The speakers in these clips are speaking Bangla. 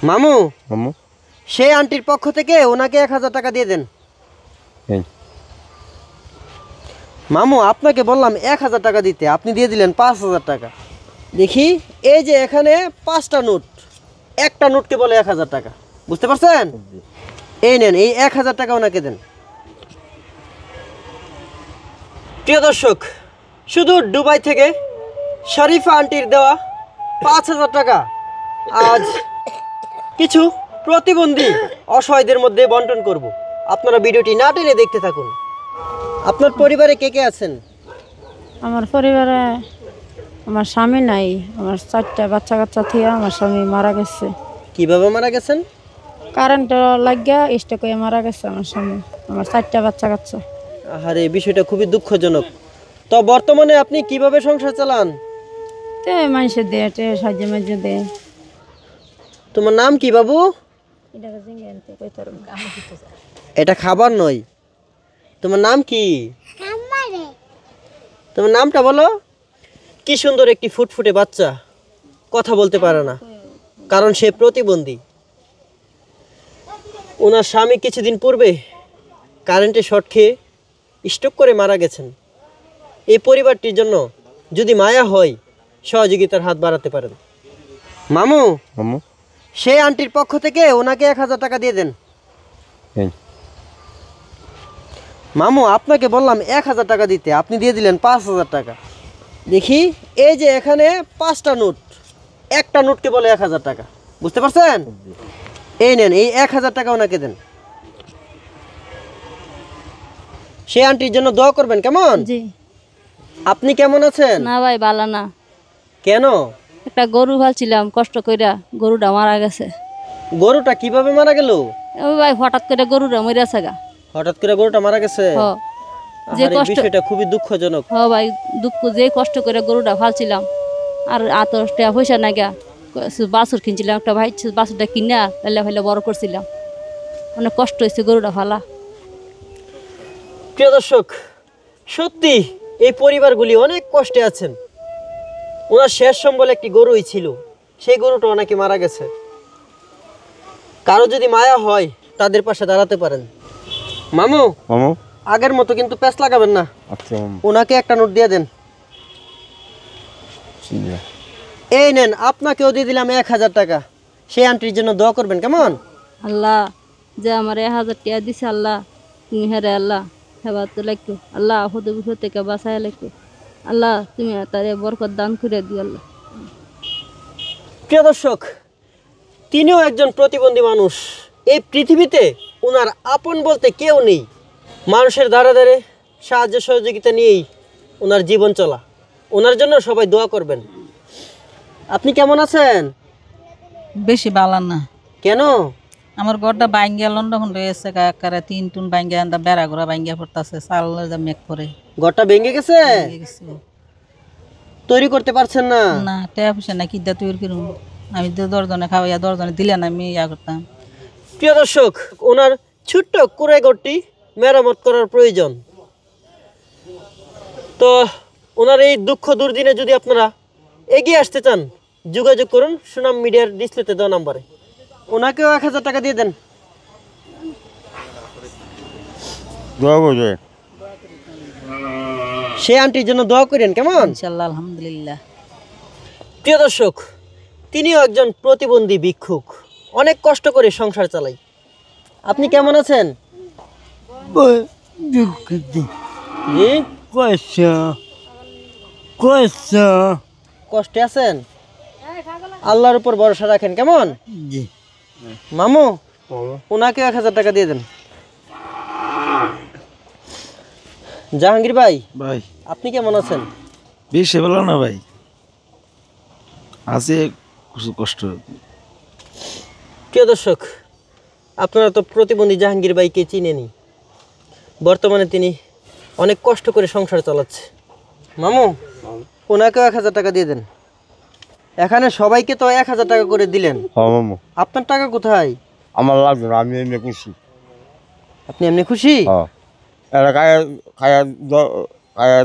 মামু মামু সেই আন্টির পক্ষ থেকে ওনাকে 1000 টাকা দিয়ে দেন। এই মামু আপনাকে বললাম 1000 টাকা দিতে, আপনি দিয়ে দিলেন 5000 টাকা। দেখি এই যে এখানে 5টা নোট, একটা নোটকে বলে 1000 টাকা, বুঝতে পারছেন? এই নেন, এই 1000 টাকা ওনাকে দেন। প্রিয় দর্শক, শুধু দুবাই থেকে শরীফা আন্টির দেওয়া 5000 টাকা আজ কিছু প্রতিবন্ধী অসহায়দের মধ্যে বন্টন করব। আপনারা ভিডিওটি না টেনে দেখতে থাকুন। আপনার পরিবারে কে কে আছেন? আমার পরিবারে আমার স্বামী নাই, আমার 4টা বাচ্চা কাচ্চা থেকে আমার স্বামী মারা গেছে। কিভাবে মারা গেছেন? কারেন্ট লাগিয়া স্ট্রোক হয়ে মারা গেছে আমার স্বামী, আমার 4টা বাচ্চা কাচ্চা। আরে বিষয়টা খুবই দুঃখজনক। তো বর্তমানে আপনি কিভাবে সংসার চালান? তে মানুষের দেয়, সাহায্য মাঝে দেয়। তোমার নাম কি বাবু? এটা খাবার নয়। তোমার নাম কি? তোমার নামটা বলো। কি সুন্দর একটি ফুটফুটে বাচ্চা, কথা বলতে পারে না কারণ সে প্রতিবন্ধী। ওনার স্বামী কিছুদিন পূর্বে কারেন্টে শর্ট খেয়ে স্ট্রোক করে মারা গেছেন। এই পরিবারটির জন্য যদি মায়া হয়, সহযোগিতার হাত বাড়াতে পারেন। মামু মামু সেই আন্টির পক্ষ থেকে ওনাকে 1000 টাকা দিয়ে দেন। এই মামু আপনাকে বললাম 1000 টাকা দিতে, আপনি দিয়ে দিলেন 5000 টাকা। দেখি এই যে এখানে 5টা নোট, একটা নোটকে বলে 1000 টাকা, বুঝতে পারছেন? এই নেন, এই 1000 টাকা ওনাকে দেন। সেই আন্টির জন্য দোয়া করবেন, কেমন? জি। আপনি কেমন আছেন? না ভাই, ভালো না। কেন? একটা গরু ফালছিলাম কষ্ট কইরা, গরুটা মারা গেছে। গরুটা কিভাবে মারা গেল? ওই ভাই হঠাৎ করে গরুটা মরে গেছে গা। হঠাৎ করে গরুটা মারা গেছে? যে আরে কষ্ট, বিষয়টা খুবই দুঃখজনক। ভাই দুঃখ, যে কষ্ট করে গরুটা ফালছিলাম আর আতটা পয়সা না গা, বাছুর কিনছিলাম একটা ভাই, বাছুরটা কিনা ফেলে ফেলে বড় করছিলাম, অনেক কষ্ট হয়েছে গরুটা ফালা। প্রিয় দর্শক, সত্যি এই পরিবারগুলি অনেক কষ্টে আছেন। ওনার শেষ সম্বল একটি গরুই ছিল, সেই গরুটা নাকি মারা গেছে। কারো যদি মায়া হয় তাদের পাশে দাঁড়াতে পারেন। মামু মামু আগের মতো কিন্তু প্যাঁচ লাগাবেন না। আচ্ছা মামু ওনাকে একটা নোট দিয়ে দেন। ঠিক আছে। এই নেন, আপনাকেও দিয়ে দিলাম 1000 টাকা। সেই আন্টির জন্য দোয়া করবেন, কেমন? আল্লাহ যে আমার 1000 টাকা দিছে, আল্লাহ তুমি হেরে আল্লাহ হেবাত লাগতো, আল্লাহ আফদ বিপদ থেকে বাঁচায় লাগতো, আল্লাহ তুমি তারে বরকত দান করে দিও আল্লাহ। প্রিয় দর্শক, তিনিও একজন প্রতিবন্ধী মানুষ। এই পৃথিবীতে ওনার আপন বলতে কেউ নেই। মানুষের দ্বারে দ্বারে সাহায্য সহযোগিতা নিয়েই ওনার জীবন চলা। ওনার জন্য সবাই দোয়া করবেন। আপনি কেমন আছেন? বেশি ভালো না। কেন? আমার ঘরটা বাইঙ্গিয়া লন্ডা ফন্ড হয়েছে, একারে 3 টুন বাইঙ্গিয়া আন্দা বেড়া ঘোরা বাইঙ্গিয়া পড়তেছে, চাল মেঘ করে ঘরটা ভেঙে গেছে? গেছে। তৈরি করতে পারছেন না? না টেয়া পয়সা না, কিদ্দা তৈরি করুন। আমি তো 10 জনে খাওয়াইয়া 10 জনে দিলে না, আমি ইয়া করতাম। প্রিয় দর্শক, ওনার ছোট্ট কুড়ে ঘরটি মেরামত করার প্রয়োজন। তো ওনার এই দুঃখ দুর্দিনে যদি আপনারা এগিয়ে আসতে চান, যোগাযোগ করুন সুনাম মিডিয়ার ডিসপ্লেতে দেওয়া নাম্বারে। ওনাকেও 1000 টাকা দিয়ে দেন। দোয়া করবে। সে আন্টির জন্য দোয়া করেন, কেমন? ইনশাআল্লাহ, আলহামদুলিল্লাহ। প্রিয় দর্শক, তিনিও একজন প্রতিবন্ধী ভিক্ষুক, অনেক কষ্ট করে সংসার চালাই। আপনি কেমন আছেন? জি, কষ্টে আছেন? আল্লাহর উপর ভরসা রাখেন, কেমন? মামু ওনাকে 1000 টাকা দিয়ে দেন। জাহাঙ্গীর ভাই, ভাই আপনি কেমন আছেন? বেশি ভালো না ভাই, আছে কিছু কষ্ট। প্রিয় দর্শক, আপনারা তো প্রতিবন্ধী জাহাঙ্গীর ভাইকে চিনেনি। বর্তমানে তিনি অনেক কষ্ট করে সংসার চালাচ্ছে। মামু ওনাকেও 1000 টাকা দিয়ে দেন। এখানে সবাইকে তো 1000 টাকা করে দিলেন, হ্যাঁ মামু আপনার টাকা কোথায়? আমার লাগবে না, আমি এমনি খুশি। আপনি এমনি খুশি? হ্যাঁ এরা খায়া খায়া খায়া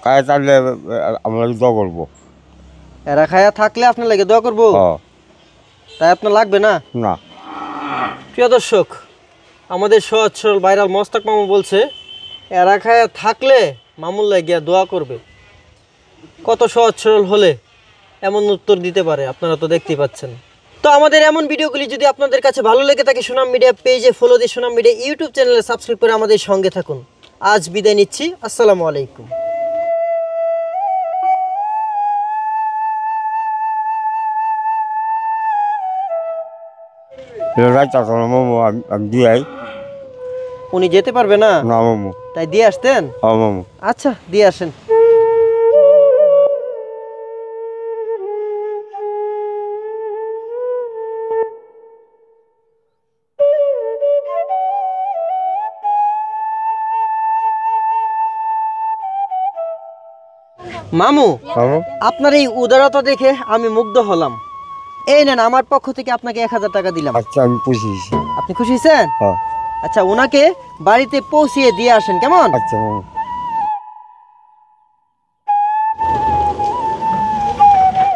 খায়া থাকলে আমরা দোয়া করবো। এরা খায়া থাকলে আপনার লাগে দোয়া করবো। হ্যাঁ তাই আপনার লাগবে না? না। প্রিয় দর্শক, আমাদের সহজ সরল ভাইরাল মস্তাক মামু বলছে এরা খায়া থাকলে মামুল্লাহ গিয়া দোয়া করবে। কত সহজ সরল হলে এমন উত্তর দিতে পারে আপনারা তো দেখতেই পাচ্ছেন। তো আমাদের এমন ভিডিওগুলি যদি আপনাদের কাছে ভালো লেগে থাকে, সুনাম মিডিয়া পেজে ফলো দিয়ে সুনাম মিডিয়া ইউটিউব চ্যানেলে সাবস্ক্রাইব করে আমাদের সঙ্গে থাকুন। আজ বিদায় নিচ্ছি, আসসালামু আলাইকুম। রাইতা তো মামু আমি দিয়াই। উনি যেতে পারবে না, না মামু। তাই দিয়ে আসতেন? হ্যাঁ মামু। আচ্ছা, দিয়ে আসেন। মামু, মামু। আপনার এই উদারতা দেখে আমি মুগ্ধ হলাম। এই নেন, আমার পক্ষ থেকে আপনাকে 1000 টাকা দিলাম। আচ্ছা আমি পুষিয়েছি। আপনি খুশি হয়েছেন? হ্যাঁ। আচ্ছা, ওনাকে বাড়িতে পৌঁছিয়ে দিয়ে আসেন, কেমন? আচ্ছা মামু।